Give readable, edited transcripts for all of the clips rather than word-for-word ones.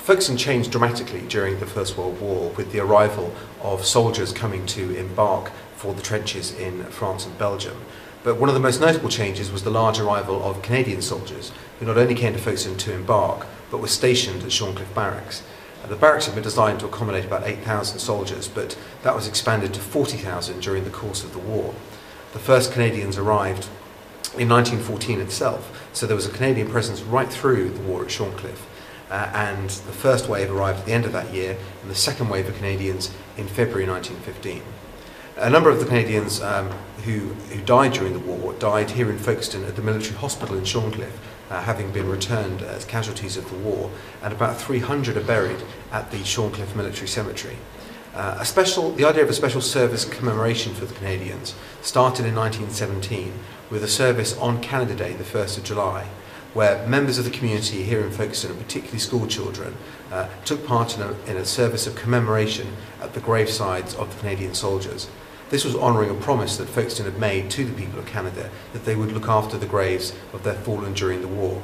Folkestone changed dramatically during the First World War with the arrival of soldiers coming to embark for the trenches in France and Belgium. But one of the most notable changes was the large arrival of Canadian soldiers, who not only came to Folkestone to embark, but were stationed at Shorncliffe Barracks. The barracks had been designed to accommodate about 8,000 soldiers, but that was expanded to 40,000 during the course of the war. The first Canadians arrived in 1914 itself, so there was a Canadian presence right through the war at Shorncliffe. And the first wave arrived at the end of that year, and the second wave of Canadians in February 1915. A number of the Canadians who died during the war died here in Folkestone at the military hospital in Shorncliffe, having been returned as casualties of the war, and about 300 are buried at the Shorncliffe Military Cemetery. The idea of a special service commemoration for the Canadians started in 1917 with a service on Canada Day, the 1st of July, where members of the community here in Folkestone, and particularly school children, took part in a service of commemoration at the gravesides of the Canadian soldiers. This was honouring a promise that Folkestone had made to the people of Canada that they would look after the graves of their fallen during the war.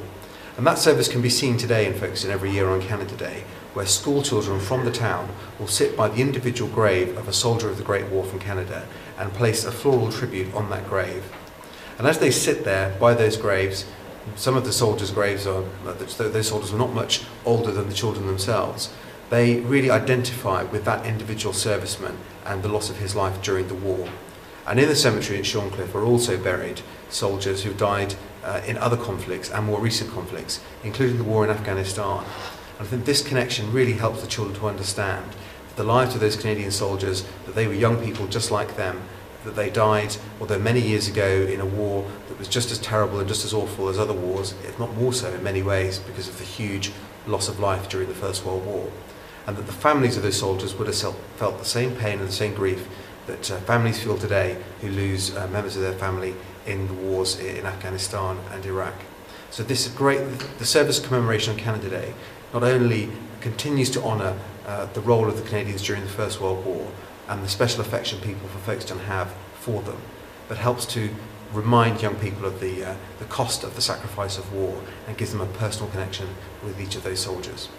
And that service can be seen today in Folkestone every year on Canada Day, where school children from the town will sit by the individual grave of a soldier of the Great War from Canada and place a floral tribute on that grave. And as they sit there by those graves, some of the soldiers' graves those soldiers were not much older than the children themselves. They really identify with that individual serviceman and the loss of his life during the war. And in the cemetery at Shorncliffe are also buried soldiers who died in other conflicts and more recent conflicts, including the war in Afghanistan. And I think this connection really helps the children to understand that the lives of those Canadian soldiers, that they were young people just like them, that they died, although many years ago, in a war that was just as terrible and just as awful as other wars, if not more so in many ways, because of the huge loss of life during the First World War. And that the families of those soldiers would have felt the same pain and the same grief that families feel today who lose members of their family in the wars in Afghanistan and Iraq. So this is great. The service of commemoration on Canada Day not only continues to honour the role of the Canadians during the First World War and the special affection people for Folkestone have for them, but helps to remind young people of the cost of the sacrifice of war and gives them a personal connection with each of those soldiers.